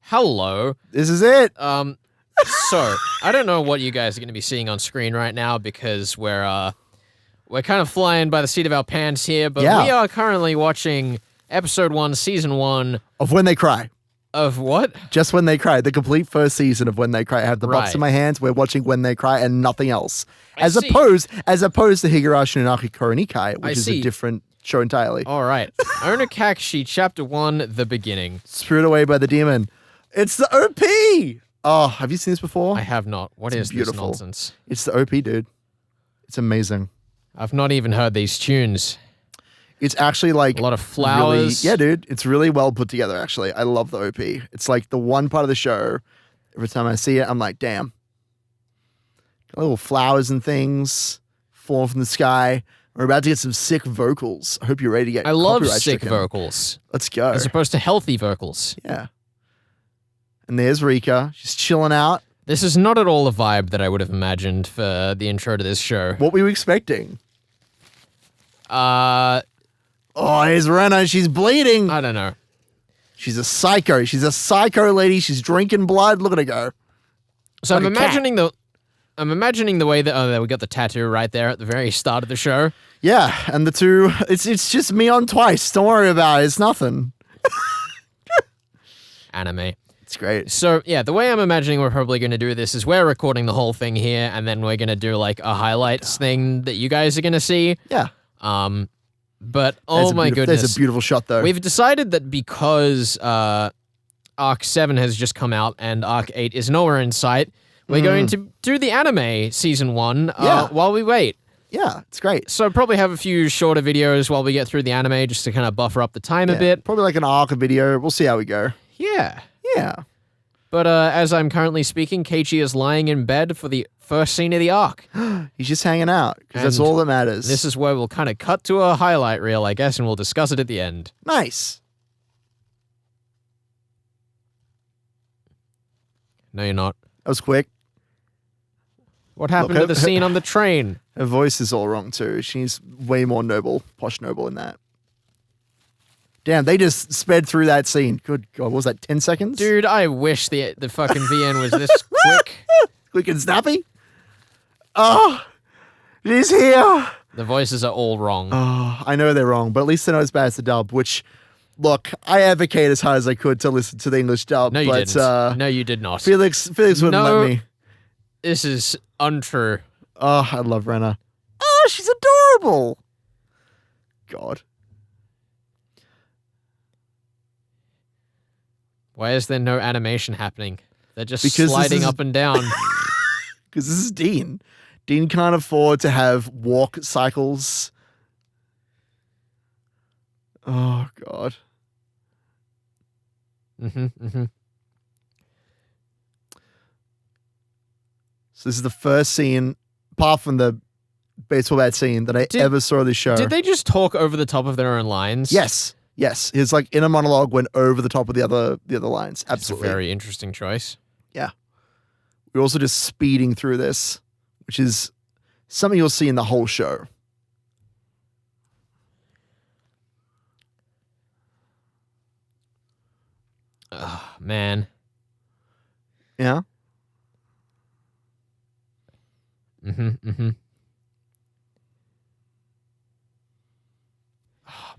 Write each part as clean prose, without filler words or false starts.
Hello. This is it. So I don't know what you guys are going to be seeing on screen right now because we're kind of flying by the seat of our pants here, but we are currently watching episode 1, season 1 of When They Cry. Of what? Just When They Cry, the complete first season of When They Cry. I have the box in my hands. We're watching When They Cry and nothing else. As opposed to Higurashi no Koronikai, which is a different show entirely. All right. Onokakshi, Chapter 1, The Beginning. Spirited Away by the Demon. It's the OP! Oh, have you seen this before? I have not. What is this nonsense? It's the OP, dude. It's amazing. I've not even heard these tunes. It's actually like a lot of flowers. Yeah, dude. It's really well put together, actually. I love the OP. It's like the one part of the show. Every time I see it, I'm like, damn. Little flowers and things falling from the sky. We're about to get some sick vocals. I hope you're ready to get I love sick vocals. Let's go. As opposed to healthy vocals. Yeah. And there's Rika. She's chilling out. This is not at all the vibe that I would have imagined for the intro to this show. What were you expecting? Oh, here's Rena. She's bleeding. I don't know. She's a psycho. She's a psycho lady. She's drinking blood. Look at her go. So I'm imagining the way that we got the tattoo right there at the very start of the show. Yeah, and the two. It's just me on twice. Don't worry about it. It's nothing. Anime. It's great. So, yeah, the way I'm imagining we're probably going to do this is we're recording the whole thing here, and then we're going to do, like, a highlights thing that you guys are going to see. Yeah. But, oh my goodness. There's a beautiful shot, though. We've decided that because Arc 7 has just come out and Arc 8 is nowhere in sight, we're going to do the anime Season 1 while we wait. Yeah, it's great. So probably have a few shorter videos while we get through the anime just to kind of buffer up the time a bit. Probably like an arc video. We'll see how we go. Yeah. Yeah. But as I'm currently speaking, Keiichi is lying in bed for the first scene of the arc. He's just hanging out, because that's all that matters. This is where we'll kind of cut to a highlight reel, I guess, and we'll discuss it at the end. Nice. No, you're not. That was quick. What happened to the scene on the train? Her voice is all wrong, too. She's way more noble, posh noble in that. Damn, they just sped through that scene. Good God, what was that, 10 seconds? Dude, I wish the fucking VN was this quick. Quick and snappy? Oh, she's here. The voices are all wrong. Oh, I know they're wrong, but at least they're not as bad as the dub, which, look, I advocate as hard as I could to listen to the English dub. No, you didn't. No, you did not. Felix wouldn't let me. This is untrue. Oh, I love Rena. Oh, she's adorable. God. Why is there no animation happening? They're just sliding up and down. Because this is Dean. Dean can't afford to have walk cycles. Oh, God. So this is the first scene, apart from the baseball bat scene, that I ever saw of this show. Did they just talk over the top of their own lines? Yes. Yes. His like inner monologue went over the top of the other lines. Absolutely. It's a very interesting choice. Yeah. We're also just speeding through this, which is something you'll see in the whole show. Oh, man. Yeah.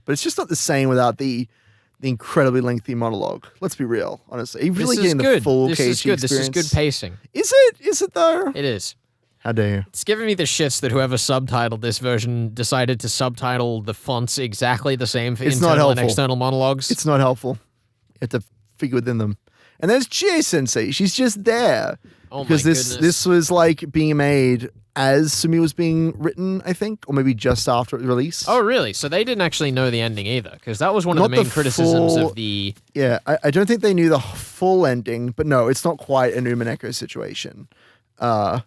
But it's just not the same without the incredibly lengthy monologue. Let's be real, honestly. You're really getting the full Keiichi experience. This is good pacing. Is it? Is it though? It is. How dare you? It's giving me the shits that whoever subtitled this version decided to subtitle the fonts exactly the same for internal and external monologues. It's not helpful. You have to figure within them. And there's Chie Sensei. She's just there. Oh because my goodness. This was like being made as Sumi was being written, I think, or maybe just after it released. Oh, really? So they didn't actually know the ending either, because that was one of the main criticisms of the... Yeah, I don't think they knew the full ending, but no, it's not quite an Umineko situation. But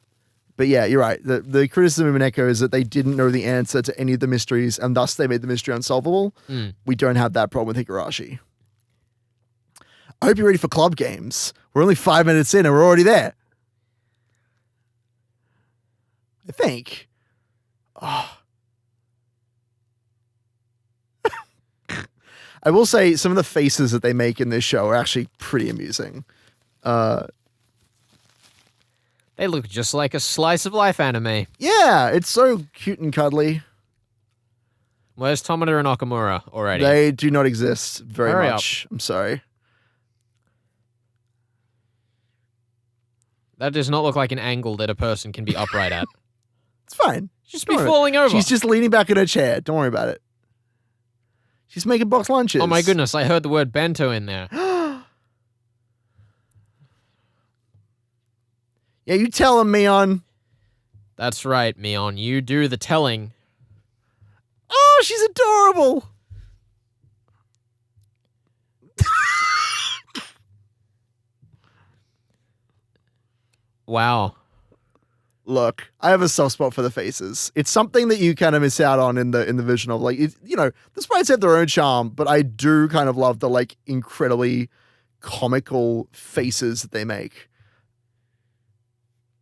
yeah, you're right. The criticism of Umineko is that they didn't know the answer to any of the mysteries, and thus they made the mystery unsolvable. We don't have that problem with Higurashi. I hope you're ready for club games. We're only 5 minutes in and we're already there. I think. Oh. I will say some of the faces that they make in this show are actually pretty amusing. They look just like a slice of life anime. Yeah, it's so cute and cuddly. Where's Tomita and Okamura already? They do not exist very Hurry much. I'm sorry. That does not look like an angle that a person can be upright at. It's fine. Just be falling over. She's just leaning back in her chair. Don't worry about it. She's making box lunches. Oh my goodness, I heard the word bento in there. Yeah, you tell him, Mion. That's right, Mion. You do the telling. Oh, she's adorable. Wow. Look, I have a soft spot for the faces. It's something that you kind of miss out on in the vision of like, the sprites have their own charm, but I do kind of love the like incredibly comical faces that they make.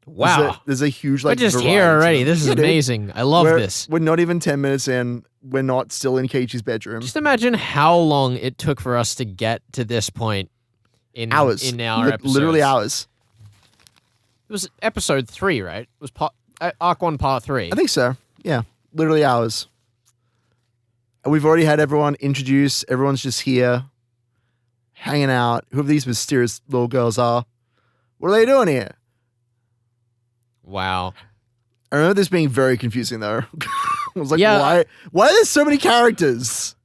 Wow. There's a huge like. We're just here already. This is amazing. I love this. We're not even 10 minutes in. We're not still in Keiichi's bedroom. Just imagine how long it took for us to get to this point in hours. In our episodes. Literally hours. It was episode 3, right? It was Arc 1, Part 3. I think so. Yeah. Literally hours. And we've already had everyone introduced. Everyone's just here, hanging out. Whoever these mysterious little girls are. What are they doing here? Wow. I remember this being very confusing, though. I was like, Yeah. why are there so many characters?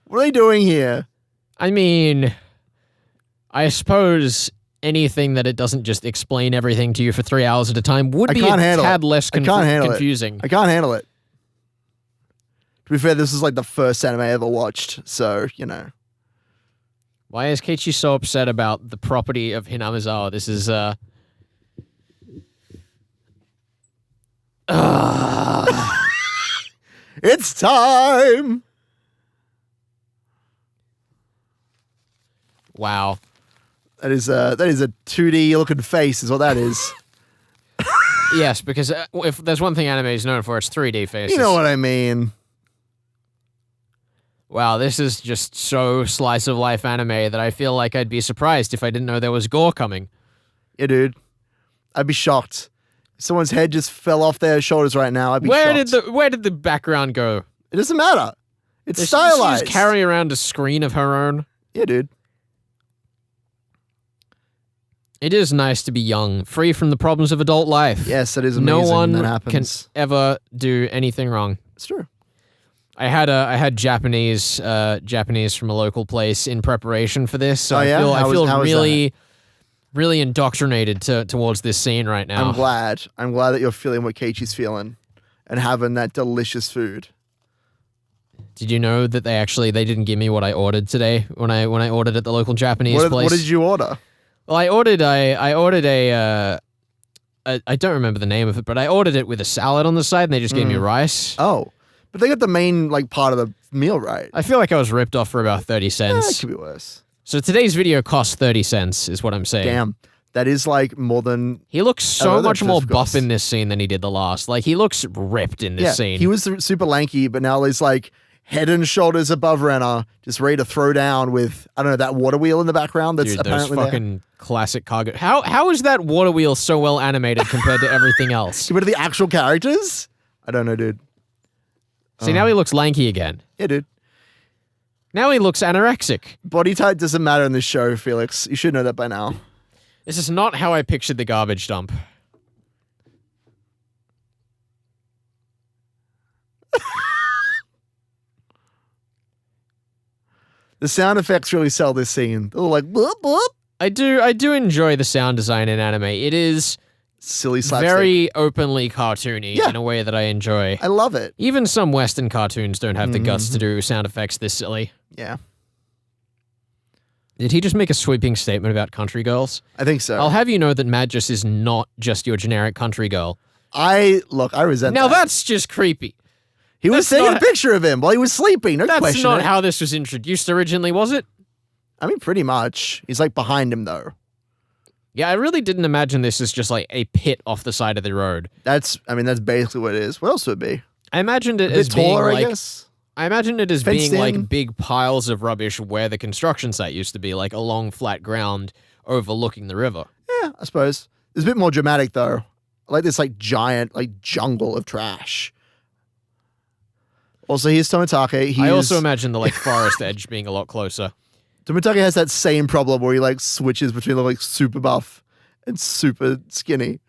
What are they doing here? I mean, I suppose anything that it doesn't just explain everything to you for 3 hours at a time would be a tad less confusing. I can't handle it. To be fair, this is like the first anime I ever watched, so, Why is Keiichi so upset about the property of Hinamizawa? This is, It's time! Wow. That is a 2D looking face, is what that is. Yes, because if there's one thing anime is known for, it's 3D faces. You know what I mean. Wow, this is just so slice of life anime that I feel like I'd be surprised if I didn't know there was gore coming. Yeah, dude. I'd be shocked. If someone's head just fell off their shoulders right now, I'd be shocked. Where did the background go? It doesn't matter. It's Does stylized. She just carry around a screen of her own? Yeah, dude. It is nice to be young, free from the problems of adult life. Yes, that is amazing. No one that happens. can ever do anything wrong. It's true. I had Japanese from a local place in preparation for this, so I feel really indoctrinated towards this scene right now. I'm glad that you're feeling what Keiichi's feeling and having that delicious food. Did you know that they didn't give me what I ordered today when I ordered at the local Japanese place? What did you order? Well, I ordered a I don't remember the name of it, but I ordered it with a salad on the side, and they just gave me rice. Oh, but they got the main part of the meal right. I feel like I was ripped off for about 30 cents. It could be worse. So today's video cost 30 cents, is what I'm saying. Damn, that is more than. He looks so much more buff in this scene than he did the last. Like, he looks ripped in this scene. He was super lanky, but now he's head and shoulders above Renner, just ready to throw down with, I don't know, that water wheel in the background that's apparently those fucking classic cargo. How is that water wheel so well animated compared to everything else? Compared to the actual characters? I don't know, dude. See, now he looks lanky again. Yeah, dude. Now he looks anorexic. Body type doesn't matter in this show, Felix. You should know that by now. This is not how I pictured the garbage dump. The sound effects really sell this scene. They're like, boop, boop. I do enjoy the sound design in anime. It is silly slapstick. Very openly cartoony in a way that I enjoy. I love it. Even some Western cartoons don't have the guts to do sound effects this silly. Yeah. Did he just make a sweeping statement about country girls? I think so. I'll have you know that Madras is not just your generic country girl. I resent Now that. That's just creepy. He was taking a picture of him while he was sleeping. No question. That's not how this was introduced originally, was it? I mean, pretty much. He's behind him, though. Yeah, I really didn't imagine this as just a pit off the side of the road. That's basically what it is. What else would it be? I imagined it a bit as taller, being I guess. I imagine it as Fenced being in. like big piles of rubbish where the construction site used to be, like a long flat ground overlooking the river. Yeah, I suppose. It's a bit more dramatic though. I like this like giant like jungle of trash. Also, here's Tomitake. I also imagine the like forest edge being a lot closer. Tomitake has that same problem where he like switches between like super buff and super skinny.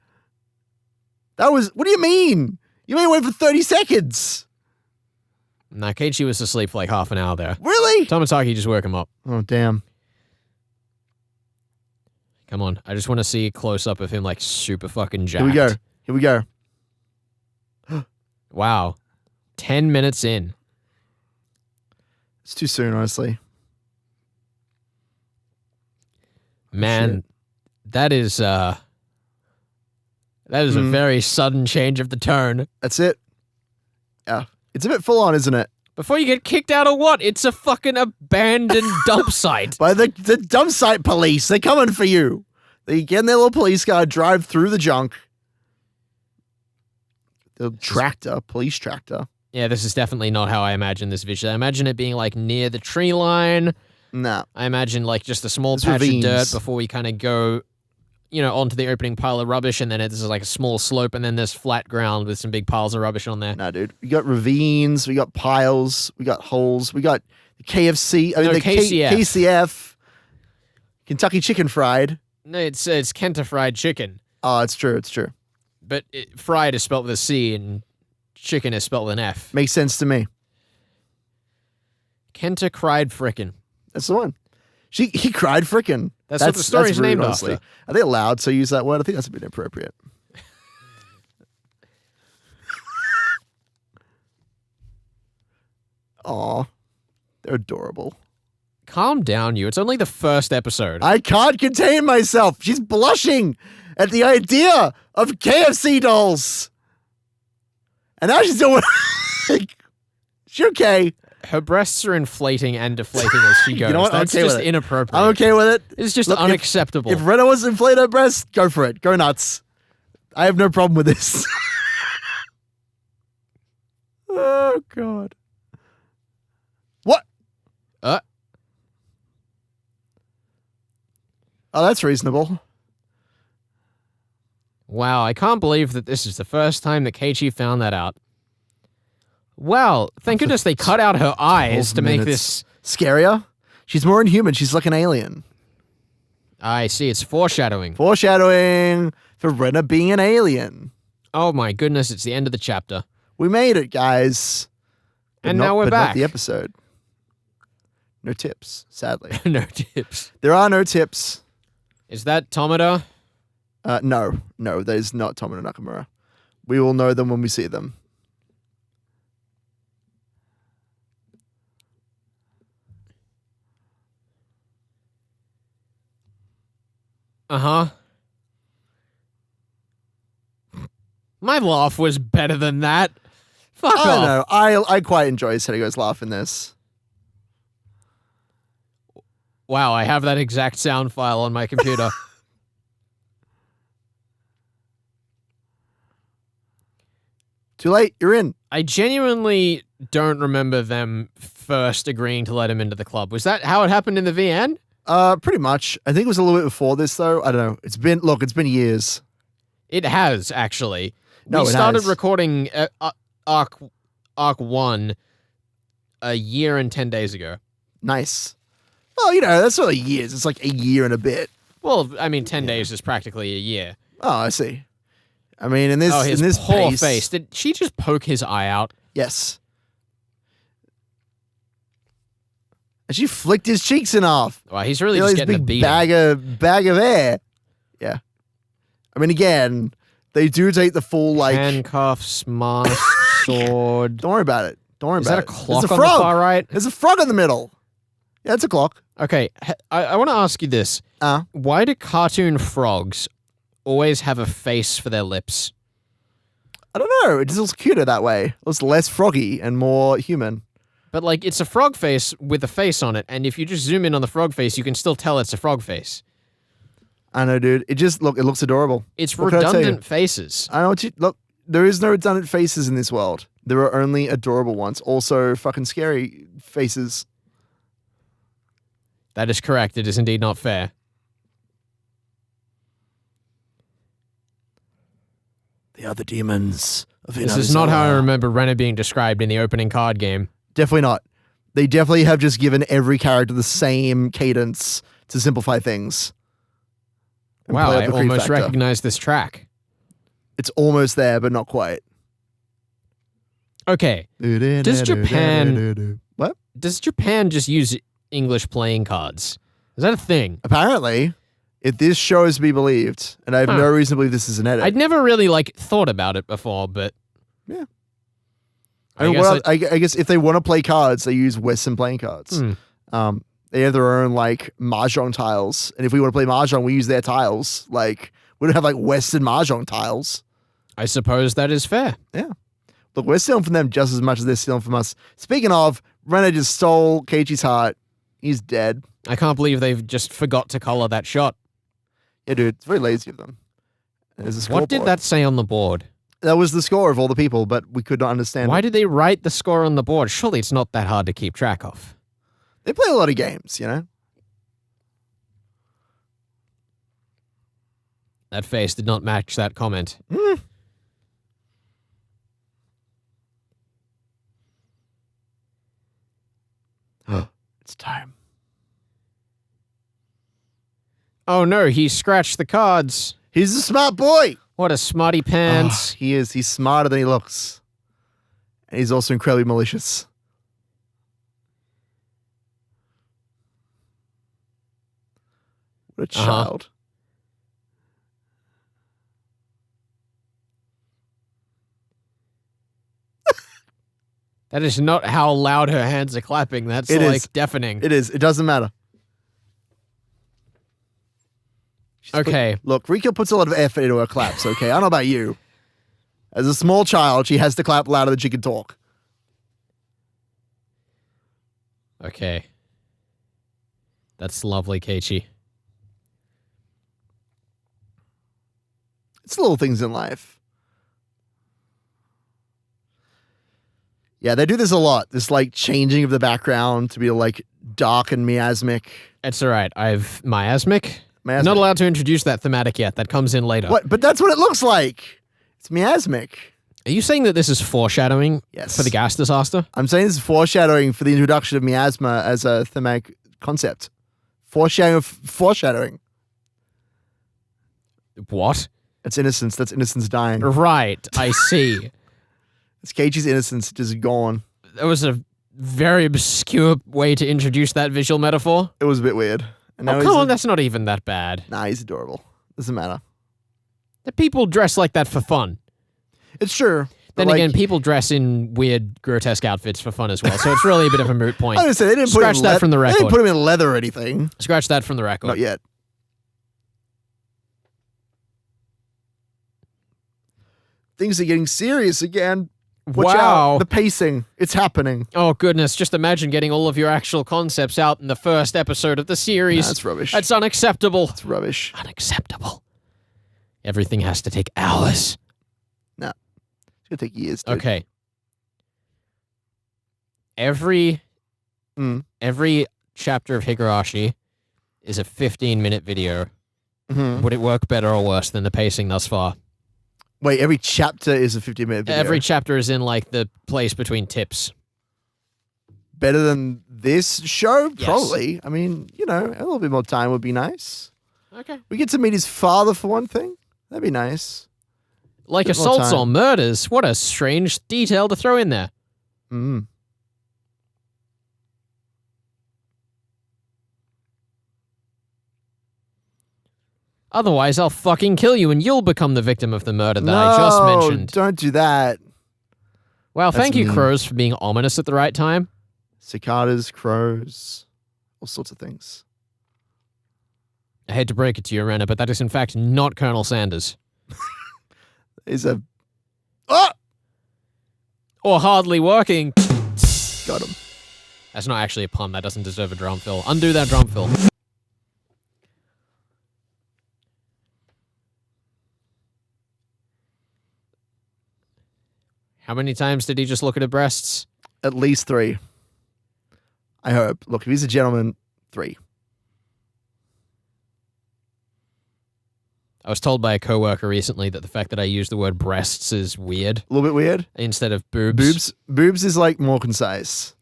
That was, what do you mean? You made wait for 30 seconds. Nah, Keiichi was asleep for like half an hour there. Really? Tomitake just woke him up. Oh, damn. Come on, I just want to see a close up of him like super fucking jacked. Here we go. Wow. 10 minutes in. It's too soon, honestly. Man, that is a very sudden change of the tone. That's it. Yeah. It's a bit full on, isn't it? Before you get kicked out of what? It's a fucking abandoned dump site. By the dump site police. They're coming for you. They get in their little police car, drive through the junk. The tractor, police tractor. Yeah, this is definitely not how I imagine this visually. I imagine it being like near the tree line. Nah. I imagine like just a small It's patch ravines. of dirt before we kind of go, onto the opening pile of rubbish, and then it's like a small slope, and then there's flat ground with some big piles of rubbish on there. Nah, dude. We got ravines, we got piles, we got holes, we got the KFC. I mean, the KCF. KCF. Kentucky Chicken Fried. No, it's Kenta fried chicken, Oh, it's true. It's true. but fried is spelled with a C, and chicken is spelled with an F. Makes sense to me. Kenta cried frickin'. That's the one. He cried frickin'. That's what the story's named honestly. after. Are they allowed to use that word? I think that's a bit inappropriate. Aw. They're adorable. Calm down, you. It's only the first episode. I can't contain myself. She's blushing at the idea of KFC dolls. And now she's doing she okay. Her breasts are inflating and deflating as she goes. You know what? I'm That's okay just with it. inappropriate. I'm okay with it. It's just Look, unacceptable. If Rena wants to inflate her breasts, go for it. Go nuts. I have no problem with this. Oh, God. What? Uh. Oh, that's reasonable. Wow, I can't believe that this is the first time that Keiichi found that out. Wow, thank goodness they cut out her eyes to make this... Scarier? She's more inhuman. She's like an alien. I see, it's foreshadowing. Foreshadowing for Rena being an alien. Oh my goodness, it's the end of the chapter. We made it, guys. And now we're but back. Not the episode. No tips, sadly. No tips. There are no tips. Is that Tomita? No, that is not Tomita Nakamura. We will know them when we see them. Uh-huh. My laugh was better than that. Fuck I don't off. know. I quite enjoy Senego's laugh in this. Wow, I have that exact sound file on my computer. Too late. You're in. I genuinely don't remember them first agreeing to let him into the club. Was that how it happened in the VN? Pretty much. I think it was a little bit before this, though. I don't know. It's been years. It has, actually. No, we it started has. recording Arc 1 a year and 10 days ago. Nice. Well, that's not years. It's like a year and a bit. Well, I mean, 10 days is practically a year. Oh, I see. I mean, in this, Oh, his in this poor pace, face. Did she just poke his eye out? Yes. And she flicked his cheeks in half. Wow, he's really just This getting a big beating. bag of air. Yeah. I mean, again, they do take the full Handcuffs, mask, sword. Don't worry about it. Don't worry Is about that it. a clock There's on a frog. the far right? There's a frog in the middle. Yeah, it's a clock. Okay, I want to ask you this. Why do cartoon frogs always have a face for their lips? I don't know. It just looks cuter that way. It looks less froggy and more human. But, like, it's a frog face with a face on it, and if you just zoom in on the frog face, you can still tell it's a frog face. I know, dude. It looks adorable. It's What can I tell you? redundant faces. I know what you look. There is no redundant faces in this world. There are only adorable ones. Also, fucking scary faces. That is correct. It is indeed not fair. They are the demons of This is not how I remember Renner being described in the opening card game. Definitely not. They definitely have just given every character the same cadence to simplify things. Wow, I almost recognize this track. It's almost there, but not quite. Okay. Does Japan... What? Does Japan just use English playing cards? Is that a thing? Apparently, if this show is to be believed, and I have no reason to believe this is an edit. I'd never really, thought about it before, but... Yeah. I guess if they want to play cards, they use Western playing cards. They have their own mahjong tiles, and if we want to play mahjong, we use their tiles. We don't have Western mahjong tiles. I suppose that is fair. Yeah, look, we're stealing from them just as much as they're stealing from us. Speaking of, Renner just stole Keiichi's heart. He's dead. I can't believe they've just forgot to color that shot. Yeah, dude, it's very lazy of them. There's a scoreboard. What did that say on the board? That was the score of all the people, but we could not understand. Why did they write the score on the board? Surely it's not that hard to keep track of. They play a lot of games, you know? That face did not match that comment. It's time. Oh no, he scratched the cards. He's a smart boy. What a smarty pants. He is. He's smarter than he looks. And he's also incredibly malicious. What a child. That is not how loud her hands are clapping. That's deafening. It is. It doesn't matter. Okay. Look, Rika puts a lot of effort into her claps, okay? I don't know about you. As a small child, she has to clap louder than she can talk. Okay. That's lovely, Keiichi. It's little things in life. Yeah, they do this a lot. This changing of the background to be dark and miasmic. It's all right. Miasmic? Not allowed to introduce that thematic yet. That comes in later. What? But that's what it looks like. It's miasmic. Are you saying that this is foreshadowing Yes. for the gas disaster? I'm saying this is foreshadowing for the introduction of miasma as a thematic concept. Foreshadowing. What? That's innocence. That's innocence dying. Right. I see. It's Keiichi's innocence just gone. That was a very obscure way to introduce that visual metaphor. It was a bit weird. And come on, that's not even that bad. Nah, he's adorable. Doesn't matter. The people dress like that for fun. It's true. Then again, people dress in weird, grotesque outfits for fun as well, so it's really a bit of a moot point. I was gonna say, they didn't Scratch that from the record. They didn't put him in leather or anything. Scratch that from the record. Not yet. Things are getting serious again. Watch out. The pacing. It's happening. Oh, goodness. Just imagine getting all of your actual concepts out in the first episode of the series. Nah, that's rubbish. That's unacceptable. It's rubbish. Unacceptable. Everything has to take hours. No. It's going to take years, dude. Okay. Every chapter of Higurashi is a 15-minute video. Mm-hmm. Would it work better or worse than the pacing thus far? Wait, every chapter is a 15-minute video? Every chapter is in, the place between tips. Better than this show? Yes. Probably. I mean, a little bit more time would be nice. Okay. We get to meet his father for one thing. That'd be nice. Like assaults or murders. What a strange detail to throw in there. Mm. Otherwise, I'll fucking kill you and you'll become the victim of the murder that I just mentioned. Don't do that. Well, thank you, crows, for being ominous at the right time. Cicadas, crows, all sorts of things. I hate to break it to you, Renner, but that is in fact not Colonel Sanders. He's a... Oh! Or hardly working. Got him. That's not actually a pun. That doesn't deserve a drum fill. Undo that drum fill. How many times did he just look at her breasts? At least 3. I hope. Look, if he's a gentleman, 3. I was told by a coworker recently that the fact that I use the word breasts is weird. A little bit weird? Instead of boobs. Boobs is like more concise.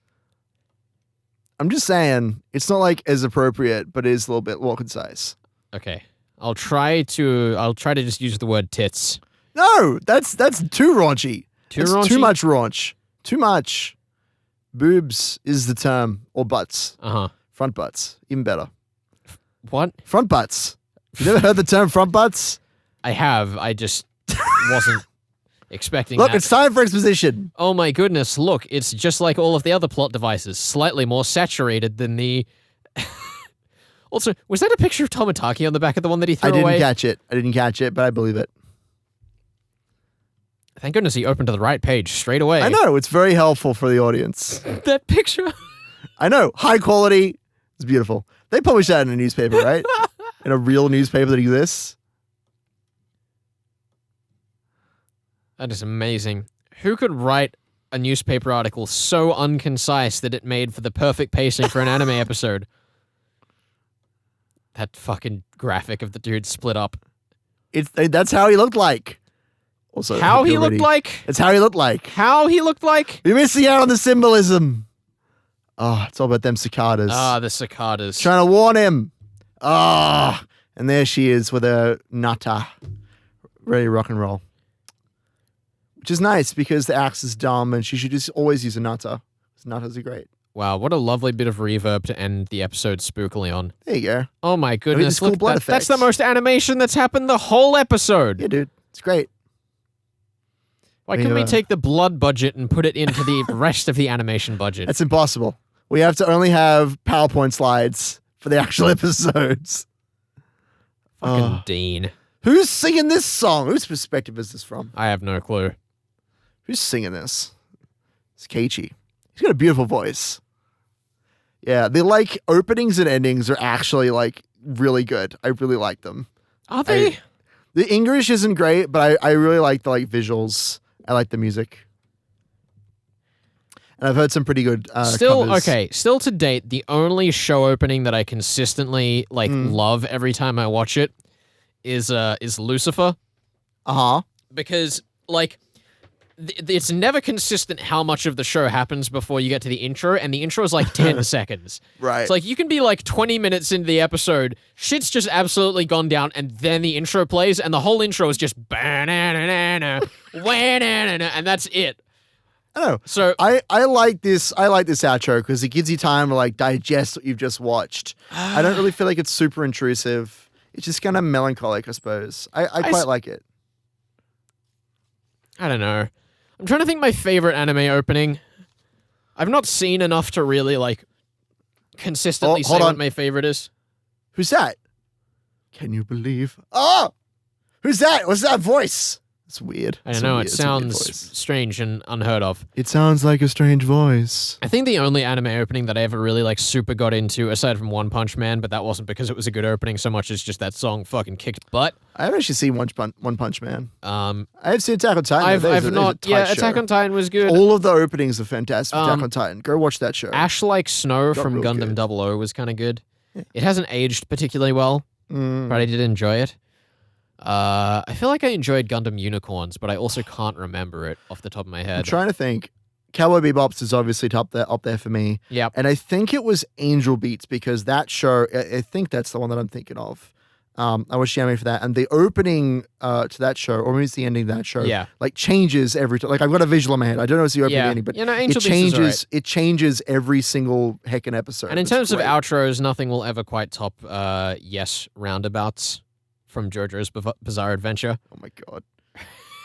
I'm just saying, it's not like as appropriate, but it is a little bit more concise. Okay. I'll try to just use the word tits. No, that's too raunchy. Raunchy? Too much raunch. Too much. Boobs is the term. Or butts. Uh-huh. Front butts. Even better. What? Front butts. You never heard the term front butts? I have. I just wasn't expecting Look, that. it's time for exposition. Oh my goodness, look, it's just like all of the other plot devices, slightly more saturated than the... Also, was that a picture of Tomitaki on the back of the one that he threw away? I didn't catch it, but I believe it. Thank goodness he opened to the right page straight away. I know, it's very helpful for the audience. That picture... I know, high quality. It's beautiful. They publish that in a newspaper, right? In a real newspaper that exists. That is amazing. Who could write a newspaper article so unconcise that it made for the perfect pacing for an anime episode? That fucking graphic of the dude split up. That's how he looked like. Also, How he looked like? It's how he looked like. How he looked like? You're missing out on the symbolism. Oh, it's all about them cicadas. Ah, the cicadas. Trying to warn him. Ah, and there she is with her nata, ready to rock and roll. Which is nice because the axe is dumb and she should just always use a nata. Natas are great. Wow, what a lovely bit of reverb to end the episode spookily on. There you go. Oh my goodness, cool look, blood that's effects. the most animation that's happened the whole episode. Yeah, dude. It's great. Why couldn't we take the blood budget and put it into the rest of the animation budget? That's impossible. We have to only have PowerPoint slides for the actual episodes. Fucking Dean. Who's singing this song? Whose perspective is this from? I have no clue. Who's singing this? It's Keiichi. He's got a beautiful voice. Yeah, the like openings and endings are actually like really good. I really like them. Are they? The English isn't great, but I really like the like visuals. I like the music. And I've heard some pretty good covers. Still to date, the only show opening that I consistently like love every time I watch it is Lucifer. Uh-huh. Because like it's never consistent how much of the show happens before you get to the intro, and the intro is like 10 seconds. Right. It's like you can be like 20 minutes into the episode, shit's just absolutely gone down, and then the intro plays, and the whole intro is just and that's it. I know. So I like this outro because it gives you time to like digest what you've just watched. I don't really feel like it's super intrusive. It's just kind of melancholic, I suppose. I quite like it. I don't know. I'm trying to think my favorite anime opening. I've not seen enough to really like consistently say what my favorite is. Who's that? Can you believe? Oh! Who's that? What's that voice? It's weird. I don't know. It sounds strange and unheard of. It sounds like a strange voice. I think the only anime opening that I ever really like super got into, aside from One Punch Man, but that wasn't because it was a good opening so much as just that song fucking kicked butt. I haven't actually seen One Punch Man. I have seen Attack on Titan. I've not. Yeah, Attack on Titan was good. All of the openings are fantastic. Attack on Titan. Go watch that show. Ash Like Snow from Gundam 00 was kind of good. Yeah. It hasn't aged particularly well, but I did enjoy it. I feel like I enjoyed Gundam Unicorns, but I also can't remember it off the top of my head. I'm trying to think. Cowboy Bebop's is obviously up there for me. Yeah. And I think it was Angel Beats because that show, I think that's the one that I'm thinking of. I watched the anime for that. And the opening to that show, or maybe it's the ending of that show, like changes every time. Like I've got a visual in my head. I don't know if it's the opening or the ending, but Angel it changes. Beats is right. It changes every single heckin' episode. And in terms of outros, nothing will ever quite top Yes Roundabouts from JoJo's Bizarre Adventure. Oh my god.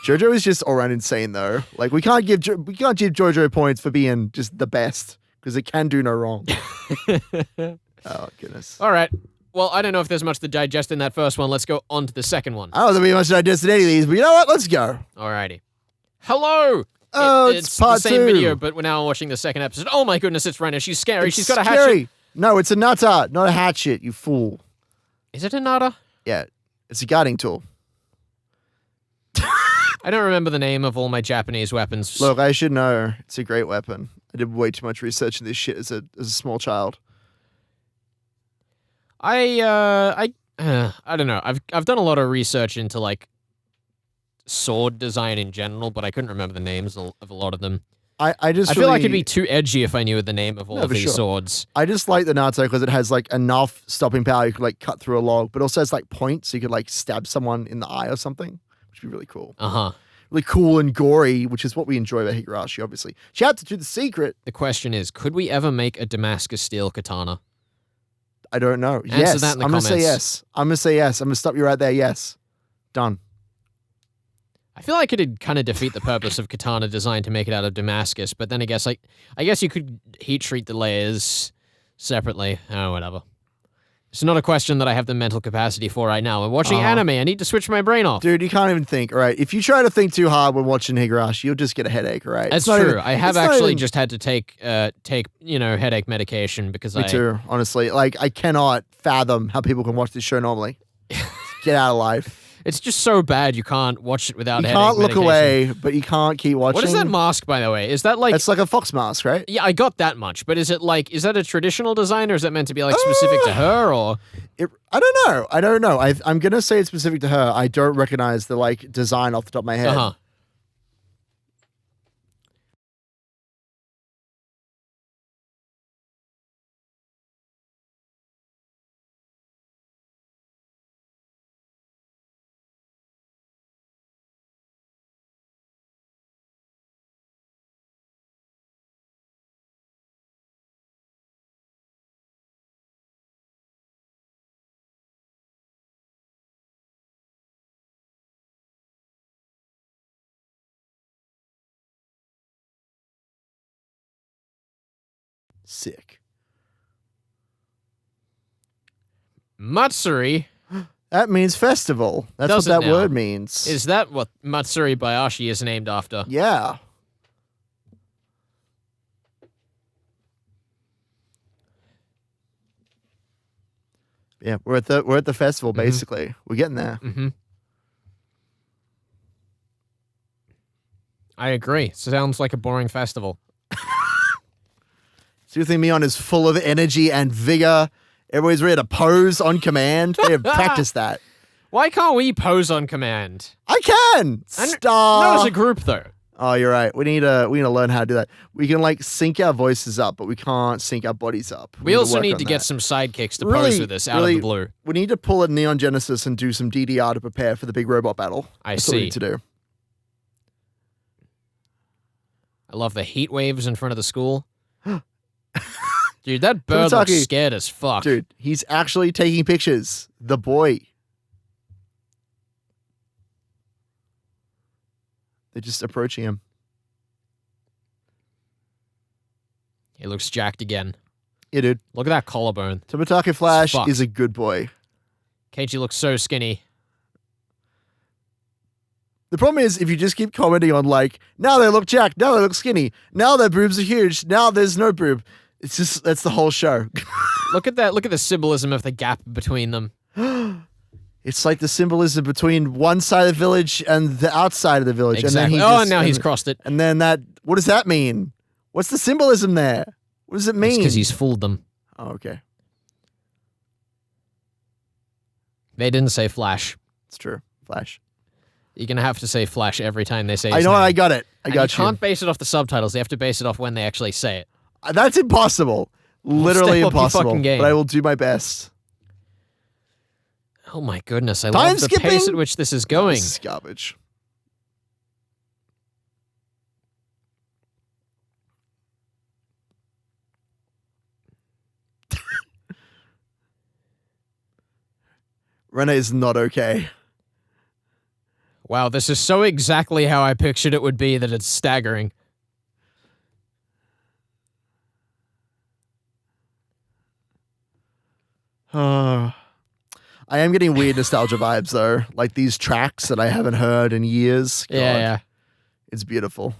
JoJo is just all around insane though. Like we can't give JoJo points for being just the best because it can do no wrong. Oh goodness. All right. Well, I don't know if there's much to digest in that first one. Let's go on to the second one. I don't think we much to digest in any of these, but you know what? Let's go. Alrighty. Hello. Oh, it's part the same 2. video, but we're now watching the second episode. Oh my goodness, it's Rena. She's scary. She's got a scary. hatchet. No, it's a nata, not a hatchet, you fool. Is it a nada? Yeah, it's a guarding tool. I don't remember the name of all my Japanese weapons. Look, I should know. It's a great weapon. I did way too much research in this shit as a small child. I don't know. I've done a lot of research into like sword design in general, but I couldn't remember the names of a lot of them. I feel like it'd be too edgy if I knew the name of all of these swords. I just like the Naruto because it has like enough stopping power you could like cut through a log, but also has like points so you could like stab someone in the eye or something, which would be really cool. Really cool and gory, which is what we enjoy about Higurashi, obviously. Chapter 2, The Secret. The question is, could we ever make a Damascus steel katana? I don't know. Answer that in the comments. I'm going to say yes. I'm going to say yes. I'm going to stop you right there. Yes. Done. I feel like it'd kind of defeat the purpose of katana design to make it out of Damascus, but then I guess you could heat treat the layers separately. Oh, whatever. It's not a question that I have the mental capacity for right now. I'm watching anime. I need to switch my brain off. Dude, you can't even think, all right? If you try to think too hard when watching Higurashi, you'll just get a headache, all right? That's true. I have actually just had to take headache medication because Me too, honestly. Like, I cannot fathom how people can watch this show normally. Get out of life. It's just so bad you can't watch it without headache medication. You can't look medication. away, but you can't keep watching. What is that mask, by the way? Is that like... It's like a fox mask, right? Yeah, I got that much. But is that a traditional design, or is that meant to be like specific to her, or... I don't know. I'm going to say it's specific to her. I don't recognize the like design off the top of my head. Sick. Matsuri? That means festival. That's what that word means. Is that what Matsuri Bayashi is named after? Yeah. Yeah, we're at the festival basically. We're getting there. I agree. Sounds like a boring festival. So you think Mion is full of energy and vigor? Everybody's ready to pose on command. They have practiced that. Why can't we pose on command? I can. Not as a group, though. Oh, you're right. We need to learn how to do that. We can like sync our voices up, but we can't sync our bodies up. We also need to get some sidekicks to pose with us out of the blue. We need to pull a Neon Genesis and do some DDR to prepare for the big robot battle. That's what we need to do. I love the heat waves in front of the school. Dude, that bird looks scared as fuck. Dude, he's actually taking pictures. The boy. They're just approaching him. He looks jacked again. Yeah, dude. Look at that collarbone. Tomoaki Flash is a good boy. Keiichi looks so skinny. The problem is, if you just keep commenting on like, now they look jacked, now they look skinny, now their boobs are huge, now there's no boob. It's just, that's the whole show. Look at that. Look at the symbolism of the gap between them. It's like the symbolism between one side of the village and the outside of the village. Exactly. And then and now he's crossed it. And then what does that mean? What's the symbolism there? What does it mean? It's because he's fooled them. Oh, okay. They didn't say Flash. It's true. Flash. You're going to have to say Flash every time they say his I know, name. I got it. I got you. You can't base it off the subtitles. They have to base it off when they actually say it. That's impossible. Literally impossible. But I will do my best. Oh my goodness. I love the pace at which this is going. This is garbage. Rene is not okay. Wow, this is so exactly how I pictured it would be that it's staggering. I am getting weird nostalgia vibes though. Like these tracks that I haven't heard in years. God, yeah. It's beautiful.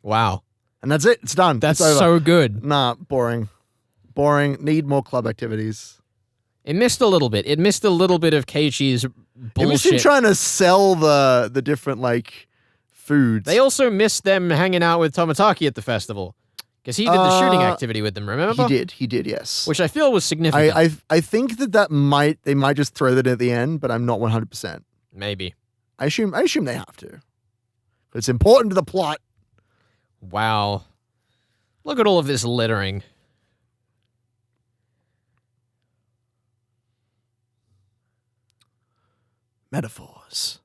Wow. And that's it. It's done. That's so good. Nah, boring. Boring. Need more club activities. It missed a little bit. It missed a little bit of Keiichi's bullshit. It missed him trying to sell the different, like, foods. They also missed them hanging out with Tomitaki at the festival. Because he did the shooting activity with them, remember? He did, yes. Which I feel was significant. I think they might just throw that at the end, but I'm not 100%. Maybe. I assume they have to. It's important to the plot. Wow. Look at all of this littering. Metaphors.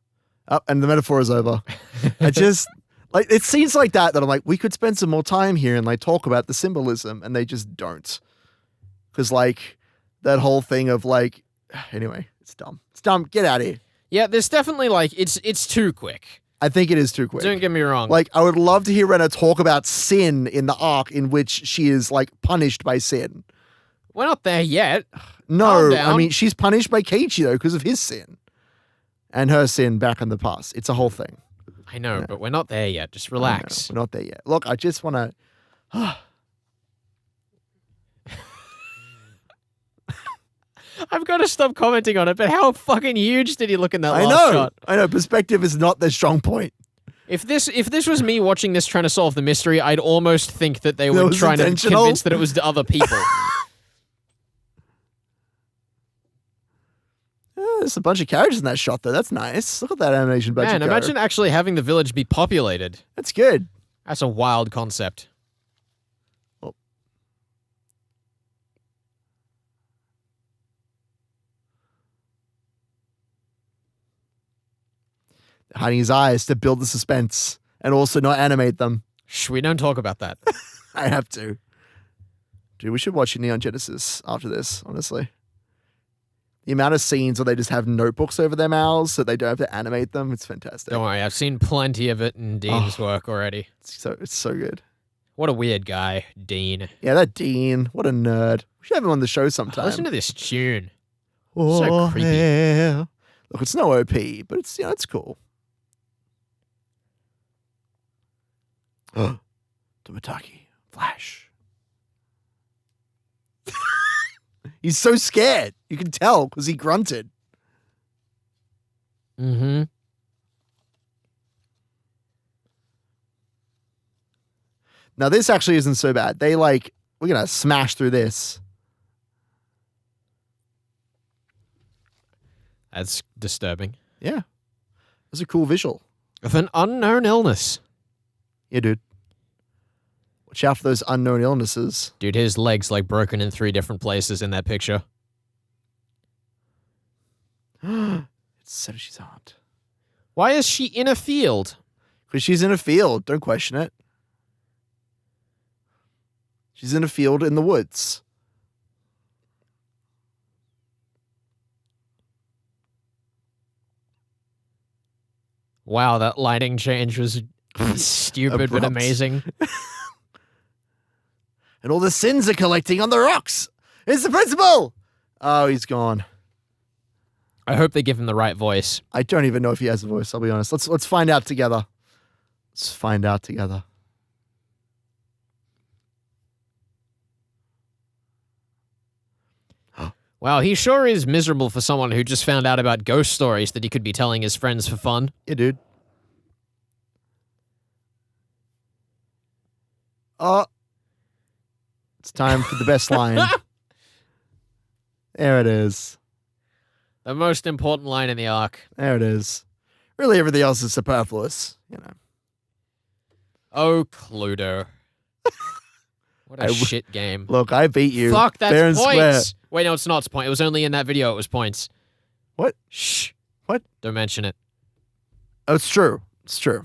Oh, and the metaphor is over. I just, like, it seems like that I'm like, we could spend some more time here and, like, talk about the symbolism, and they just don't. Because, like, that whole thing of, like, anyway, it's dumb. It's dumb. Get out of here. Yeah, there's definitely, like, it's too quick. I think it is too quick. Don't get me wrong. Like, I would love to hear Rena talk about sin in the arc in which she is, like, punished by sin. We're not there yet. No, I mean, she's punished by Keiichi, though, because of his sin. And her sin back in the past. It's a whole thing. I know, but we're not there yet. Just relax. We're not there yet. Look, I just want to... I've got to stop commenting on it, but how fucking huge did he look in that last shot? I know. Perspective is not their strong point. If this was me watching this trying to solve the mystery, I'd almost think that they were trying to convince that it was to other people. There's a bunch of characters in that shot, though. That's nice. Look at that animation budget. Man, imagine actually having the village be populated. That's good. That's a wild concept. Oh. Hiding his eyes to build the suspense and also not animate them. Shh, we don't talk about that. I have to. Dude, we should watch Neon Genesis after this, honestly. The amount of scenes where they just have notebooks over their mouths so they don't have to animate them, it's fantastic. Don't worry, I've seen plenty of it in Dean's work already. It's so good. What a weird guy, Dean. Yeah, that Dean. What a nerd. We should have him on the show sometime. Listen to this tune. Oh, so creepy. Yeah. Look, it's no OP, but it's it's cool. Tomitaki, Flash. He's so scared. You can tell because he grunted. Mm-hmm. Now, this actually isn't so bad. We're going to smash through this. That's disturbing. Yeah. That's a cool visual. With an unknown illness. Yeah, dude. Watch out for those unknown illnesses. Dude, his leg's like broken in 3 different places in that picture. It's Setoshi's aunt. Why is she in a field? Because she's in a field. Don't question it. She's in a field in the woods. Wow, that lighting change was stupid but amazing. And all the sins are collecting on the rocks. It's the principal. Oh, he's gone. I hope they give him the right voice. I don't even know if he has a voice, I'll be honest. Let's find out together. Let's find out together. Wow, he sure is miserable for someone who just found out about ghost stories that he could be telling his friends for fun. Yeah, dude. Oh. It's time for the best line. There it is. The most important line in the arc. There it is. Really, everything else is superfluous, Oh, Cluedo. What a shit game. Look, I beat you. Fuck, that's fair and points. square. Wait, no, it's not point. It was only in that video it was points. What? Shh. What? Don't mention it. Oh, it's true. It's true.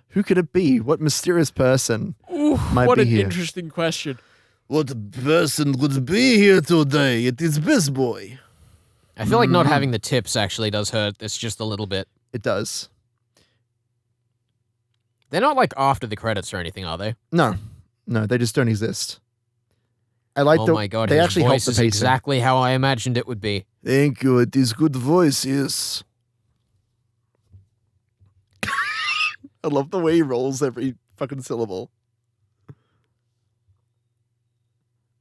Who could it be? What mysterious person might what be an here? interesting question. What person would be here today? It is Best Boy. I feel like not having the tips actually does hurt. It's just a little bit. It does. They're not like after the credits or anything, are they? No, they just don't exist. I like oh my god, they his actually help voice the is pacing. exactly how I imagined it would be. Thank you. It is good voice, yes. I love the way he rolls every fucking syllable.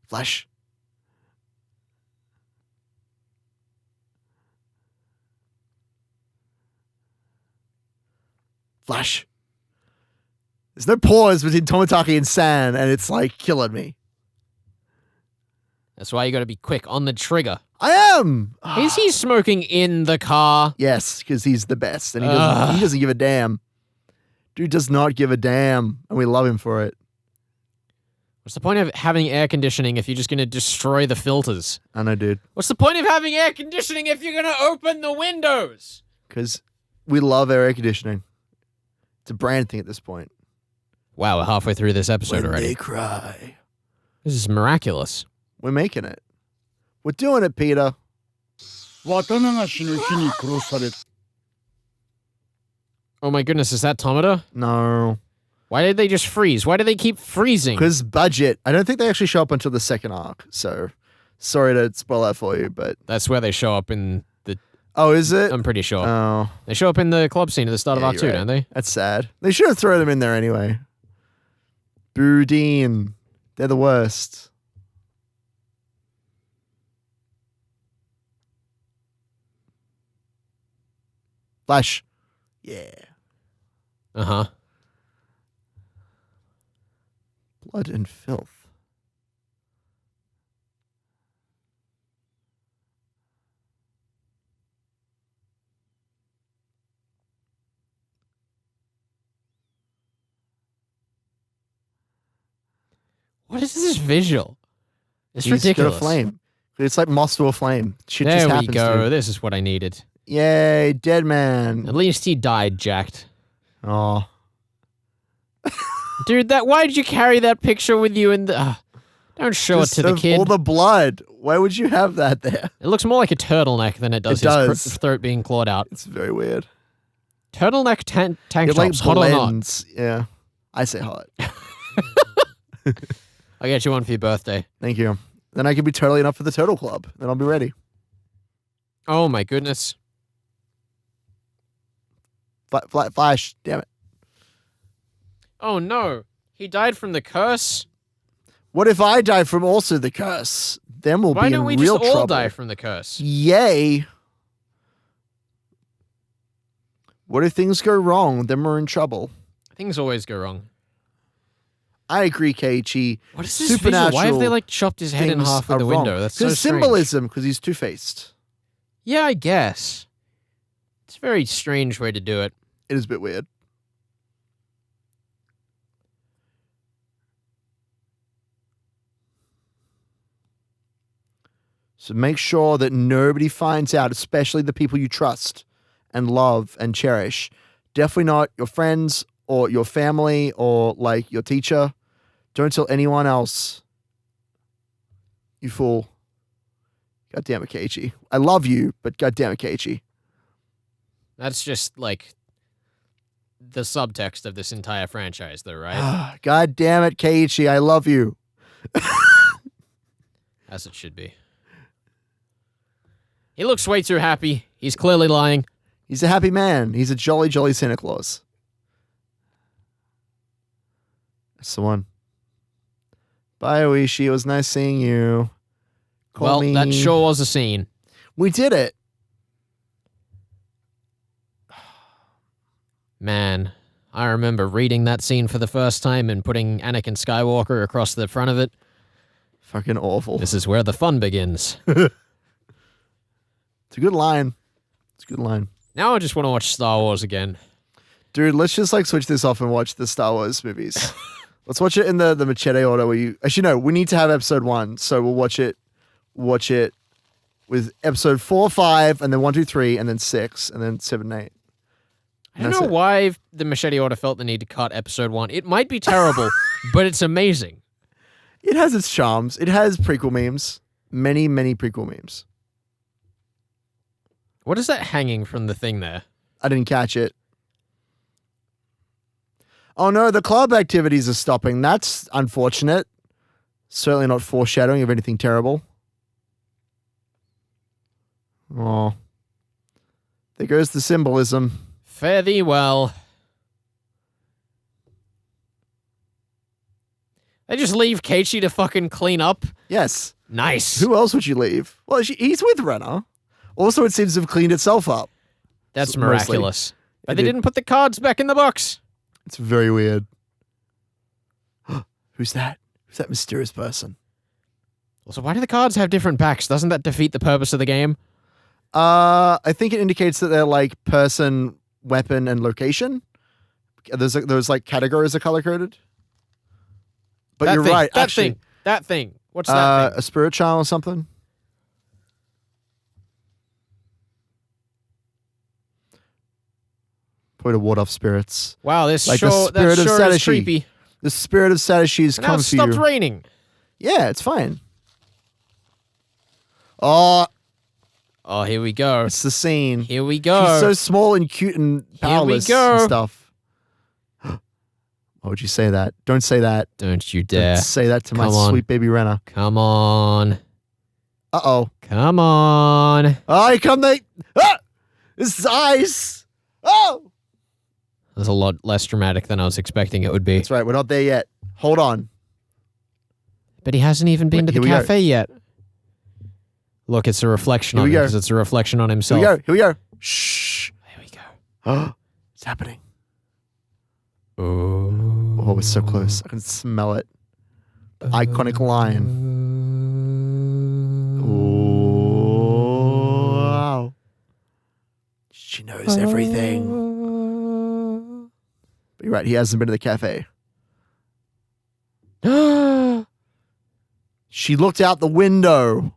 Flash. Flash. There's no pause between Tomitaki and San, and it's like killing me. That's why you got to be quick on the trigger. I am. Is he smoking in the car? Yes, because he's the best, and he doesn't give a damn. Dude does not give a damn, and we love him for it. What's the point of having air conditioning if you're just going to destroy the filters? I know, dude. What's the point of having air conditioning if you're going to open the windows? Because we love our air conditioning. It's a brand thing at this point. Wow, we're halfway through this episode When already. they cry. This is miraculous. We're making it. We're doing it, Peter. Oh my goodness, is that Tomita? No. Why did they just freeze? Why do they keep freezing? Because budget. I don't think they actually show up until the second arc. So, sorry to spoil that for you, but... That's where they show up in the... Oh, is it? I'm pretty sure. Oh. They show up in the club scene at the start of Arc 2, right. don't they? That's sad. They should have thrown them in there anyway. Boudin. They're the worst. Flash. Yeah. Uh-huh. Blood and filth. What is this visual? It's He's ridiculous. got a flame. It's like moss to a flame. Shit just There we happens go. to This is what I needed. Yay, dead man. At least he died, jacked. Oh. Dude, why did you carry that picture with you in the... don't show Just it to the of kid. all the blood. Why would you have that there? It looks more like a turtleneck than it does his throat being clawed out. It's very weird. Turtleneck tank It like tops, hot or not? blends. Yeah. I say hot. I'll get you one for your birthday. Thank you. Then I can be totally enough for the Turtle Club. Then I'll be ready. Oh my goodness. Flash. Damn it. Oh no. He died from the curse? What if I die from also the curse? Then we'll Why be don't in we real just all trouble. die from the curse? Yay. What if things go wrong? Then we're in trouble. Things always go wrong. I agree, Keiichi. What is this visual? Why have they like chopped his head in things half with are the wrong. window? That's so strange. Symbolism, because he's two-faced. Yeah, I guess. It's a very strange way to do it. It is a bit weird. So make sure that nobody finds out, especially the people you trust and love and cherish. Definitely not your friends or your family or like your teacher. Don't tell anyone else. You fool. God damn it, Keiichi. I love you, but god damn it, Keiichi. That's just like the subtext of this entire franchise, though, right? God damn it, Keiichi. I love you. As it should be. He looks way too happy. He's clearly lying. He's a happy man. He's a jolly, jolly Santa Claus. That's the one. Bye, Oishi. It was nice seeing you. Call me. That sure was a scene. We did it. Man, I remember reading that scene for the first time and putting Anakin Skywalker across the front of it. Fucking awful. This is where the fun begins. It's a good line. It's a good line. Now I just want to watch Star Wars again. Dude, let's just like switch this off and watch the Star Wars movies. Let's watch it in the machete order where you... Actually, no, we need to have episode 1, so we'll watch it with episode 4, 5, and then 1, 2, 3, and then 6, and then 7, 8. I don't know why the Machete Order felt the need to cut episode 1. It might be terrible, but it's amazing. It has its charms. It has prequel memes. Many, many prequel memes. What is that hanging from the thing there? I didn't catch it. Oh no, the club activities are stopping. That's unfortunate. Certainly not foreshadowing of anything terrible. Oh. There goes the symbolism. Fare thee well. They just leave Keiichi to fucking clean up? Yes. Nice. Who else would you leave? Well, he's with Renna. Also, it seems to have cleaned itself up. That's miraculous. But they didn't put the cards back in the box. It's very weird. Who's that? Who's that mysterious person? Also, why do the cards have different backs? Doesn't that defeat the purpose of the game? I think it indicates that they're like person, weapon, and location. Those like categories are color coded. But that you're thing, right. That thing. What's that thing? A spirit child or something. Point to ward off spirits. Wow, this like sure, the spirit that of sure is Sadashi. creepy. The spirit of Sadashi has And come now it for you. stopped raining. Yeah, it's fine. Oh, here we go. it's the scene. Here we go. She's so small and cute and powerless and stuff. Why would you say that? Don't say that. Don't you dare. Don't say that to my Come on. sweet baby Renna. Come on. Uh-oh. Come on. Oh, here come they. Ah! This is ice. Oh! That's a lot less dramatic than I was expecting it would be. That's right. We're not there yet. Hold on. But he hasn't even been to the cafe yet. Look, it's a reflection on him because it's a reflection on himself. Here we go. Shh. Here we go. Oh, it's happening. Oh, we're so close. I can smell it. The iconic line. Oh, wow. She knows everything. But you're right. He hasn't been to the cafe. She looked out the window.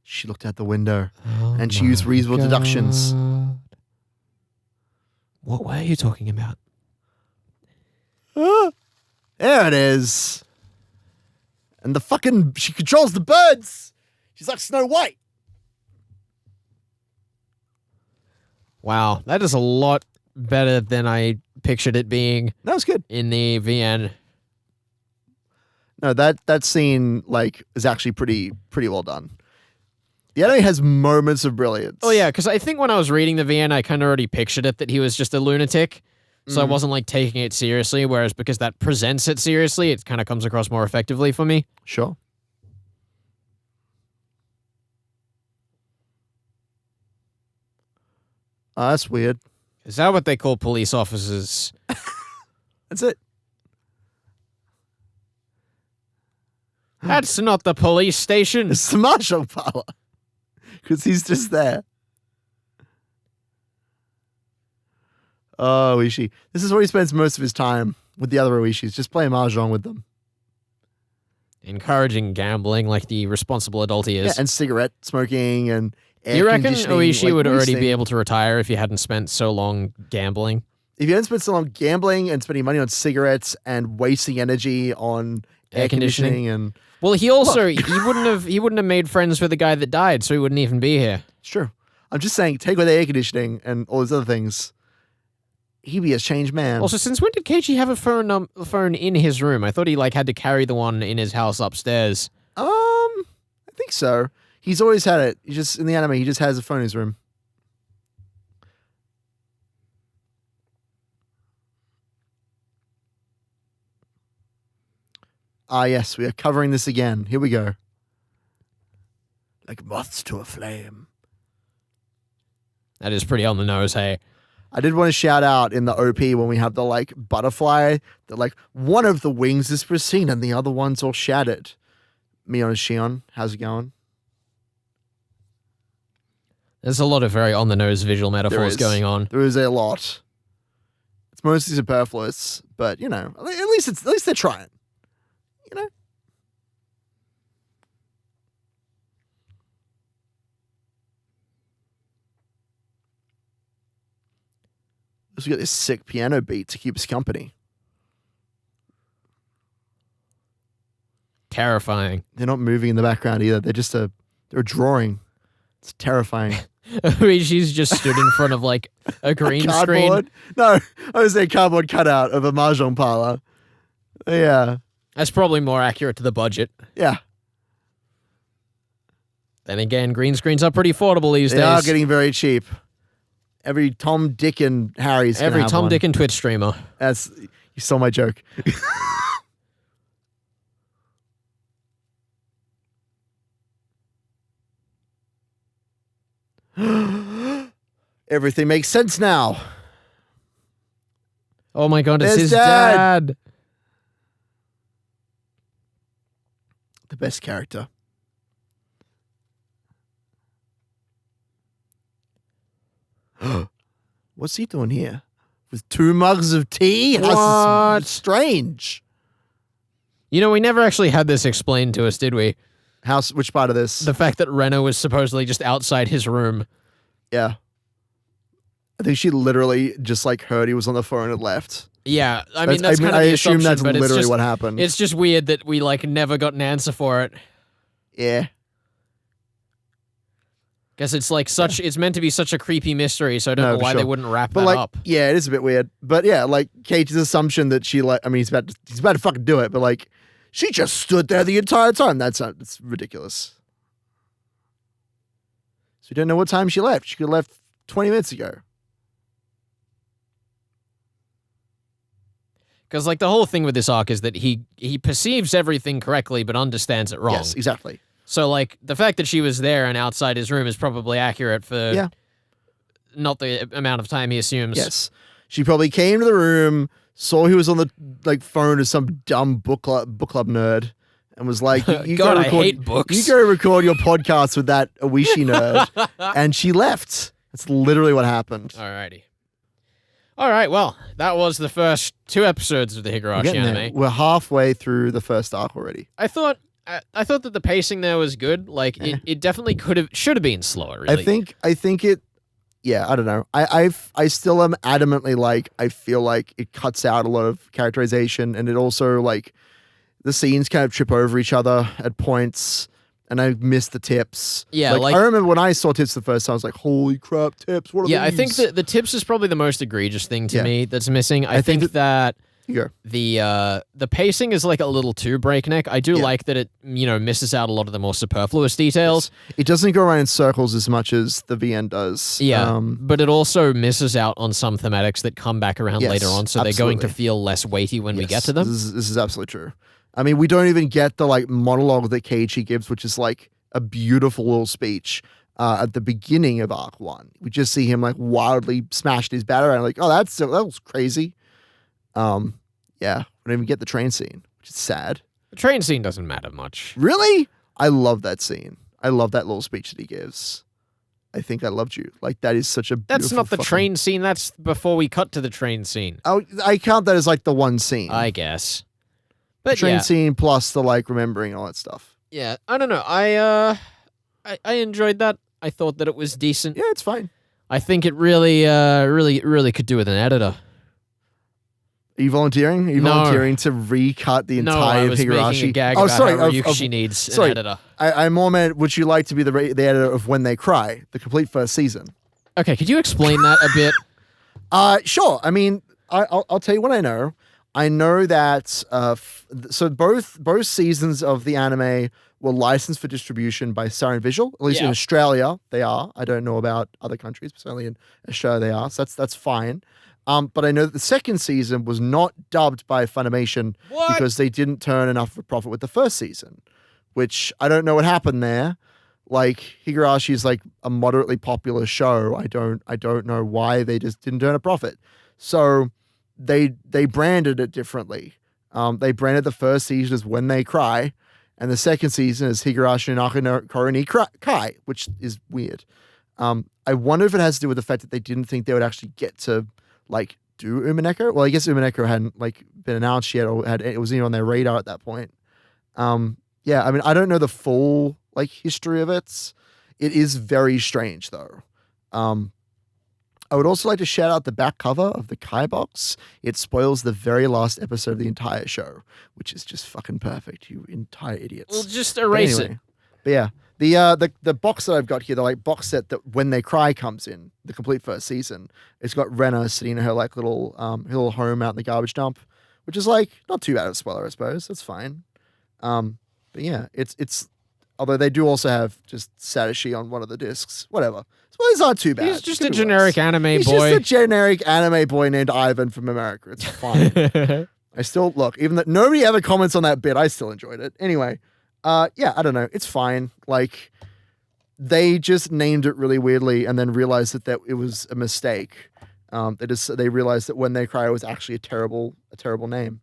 She looked out the window and she used reasonable deductions. What were you talking about? There it is. And she controls the birds. She's like Snow White. Wow, that is a lot better than I pictured it being. That was good. In the VN. No, that scene is actually pretty well done. The anime has moments of brilliance. Oh yeah, because I think when I was reading the VN, I kind of already pictured it that he was just a lunatic, so I wasn't taking it seriously. Whereas because that presents it seriously, it kind of comes across more effectively for me. Sure. Oh, that's weird. Is that what they call police officers? That's it. That's not the police station. It's the marshal parlor. Because he's just there. Oh, Oishi. This is where he spends most of his time with the other Oishis, just playing mahjong with them. Encouraging gambling like the responsible adult he is. Yeah, and cigarette smoking and air You reckon conditioning. Oishi would already be able to retire if he hadn't spent so long gambling? If you hadn't spent so long gambling and spending money on cigarettes and wasting energy on air conditioning and... Well, he also he wouldn't have made friends with the guy that died, so he wouldn't even be here. It's true. I'm just saying, take away the air conditioning and all those other things. He'd be a changed man. Also, since when did Keiichi have a phone in his room? I thought he had to carry the one in his house upstairs. I think so. He's always had it. He just in the anime, he just has a phone in his room. Ah, yes, we are covering this again. Here we go. Like moths to a flame. That is pretty on the nose, hey. I did want to shout out in the OP when we have the butterfly that one of the wings is pristine and the other one's all shattered. Mion and Shion, how's it going? There's a lot of very on the nose visual metaphors going on. There is a lot. It's mostly superfluous, but at least they're trying. We got this sick piano beat to keep us company. Terrifying. They're not moving in the background either. They're just they're a drawing. It's terrifying. She's just stood in front of a green screen. No, I was a cardboard cutout of a mahjong parlor. Yeah. That's probably more accurate to the budget. Yeah. Then again, green screens are pretty affordable these days. They are getting very cheap. Every Tom, Dick, and Harry's gonna Every have Tom, one. Dick, and Twitch streamer. You stole my joke. Everything makes sense now. Oh my god, it's There's his Dad. dad. The best character. What's he doing here? With 2 mugs of tea? What? Strange. You know, we never actually had this explained to us, did we? Which part of this? The fact that Rena was supposedly just outside his room. Yeah. I think she literally just like heard he was on the phone and left. Yeah, I mean, that's kind of I the assume assumption, that's but literally it's just, what happened. It's just weird that we, like, never got an answer for it. Yeah. Guess it's like it's meant to be such a creepy mystery, so I don't know why they wouldn't wrap that up. Yeah, it is a bit weird. But yeah, like Kate's assumption that she like, I mean, he's about to fucking do it, but like, she just stood there the entire time. It's ridiculous. So we don't know what time she left. She could have left 20 minutes ago. Because like the whole thing with this arc is that he perceives everything correctly but understands it wrong. Yes, exactly. So like the fact that she was there and outside his room is probably accurate for not the amount of time he assumes. Yes. She probably came to the room, saw he was on the like phone to some dumb book club nerd, and was like, "You God, I hate books. You go record your podcast with that Oishi nerd," and she left. That's literally what happened. Alrighty. All right, well, that was the first 2 episodes of the Higurashi anime. We're halfway through the first arc already. I thought that the pacing there was good. Like it definitely should have been slower. Really, I think it. Yeah, I don't know. I still am adamantly like I feel like it cuts out a lot of characterization, and it also like the scenes kind of trip over each other at points. And I missed the tips. Yeah, like I remember when I saw tips the first time, I was like, "Holy crap, tips! What are these?" I think that the tips is probably the most egregious thing to me that's missing. I think that the pacing is like a little too breakneck. I do like that it misses out a lot of the more superfluous details. Yes. It doesn't go around in circles as much as the VN does. Yeah, but it also misses out on some thematics that come back around later on, so they're going to feel less weighty when we get to them. This is absolutely true. I mean, we don't even get the like monologue that Keiichi gives, which is like a beautiful little speech at the beginning of Arc 1. We just see him like wildly smashed his bat around, like, oh, that was crazy. Yeah, we don't even get the train scene, which is sad. The train scene doesn't matter much. Really? I love that scene. I love that little speech that he gives. I think I loved you. Like, that is such a beautiful That's not the train scene. That's before we cut to the train scene. Oh, I count that as like the one scene. I guess. But the train scene plus the like remembering all that stuff. Yeah, I don't know. I enjoyed that. I thought that it was decent. Yeah, it's fine. I think it really could do with an editor. Are you volunteering? Are you volunteering to recut the entire I was Higurashi? making a gag about how Ryukishi needs an editor. I more meant, would you like to be the editor of When They Cry, the complete first season? Okay, could you explain that a bit? Sure. I mean, I'll tell you what I know. I know that so both seasons of the anime were licensed for distribution by Siren Visual. At least in Australia, they are. I don't know about other countries, but certainly in Australia they are. So that's fine. But I know that the second season was not dubbed by Funimation because they didn't turn enough of a profit with the first season, which I don't know what happened there. Like, Higurashi is like a moderately popular show. I don't know why they just didn't turn a profit. So they branded it differently. They branded the first season as When They Cry, and the second season is Higurashi no Koroni Kai, which is weird. I wonder if it has to do with the fact that they didn't think they would actually get to like do Umineko. Well, I guess Umineko hadn't like been announced yet, or it wasn't even on their radar at that point. Yeah, I mean, I don't know the full like history of it. It is very strange though. I would also like to shout out the back cover of the Kai box. It spoils the very last episode of the entire show, which is just fucking perfect, you entire idiots. Well, just erase it. But yeah, the box that I've got here, the like box set that When They Cry comes in, the complete first season, it's got Rena sitting in her like little home out in the garbage dump, which is like not too bad of a spoiler, I suppose. That's fine. But yeah, it's Although they do also have just Satoshi on one of the discs. Whatever. So these aren't too bad. He's just a generic anime boy. He's just a generic anime boy named Ivan from America. It's fine. I still, look, even though nobody ever comments on that bit, I still enjoyed it. Anyway, yeah, I don't know. It's fine. Like, they just named it really weirdly and then realized that it was a mistake. They realized that When They Cry was actually a terrible name.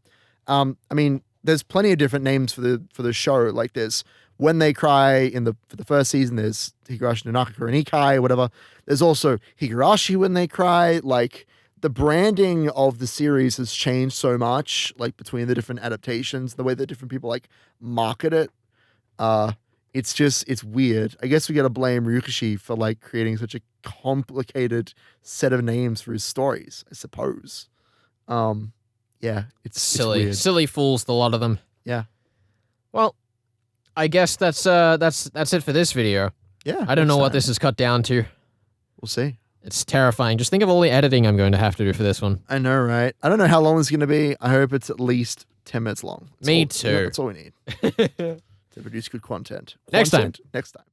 I mean, there's plenty of different names for the show. Like, there's When They Cry for the first season. There's Higurashi no Nakakura and Ikai or whatever. There's also Higurashi When They Cry. Like, the branding of the series has changed so much, like between the different adaptations, the way that different people like market it. It's weird. I guess we got to blame Ryukishi for like creating such a complicated set of names for his stories, I suppose. Yeah, it's silly. It's weird. Silly fools, the lot of them. Yeah. Well, I guess that's it for this video. Yeah. I don't know what this is cut down to. We'll see. It's terrifying. Just think of all the editing I'm going to have to do for this one. I know, right? I don't know how long it's going to be. I hope it's at least 10 minutes long. Me too. That's all we need to produce good content. Next time. Next time.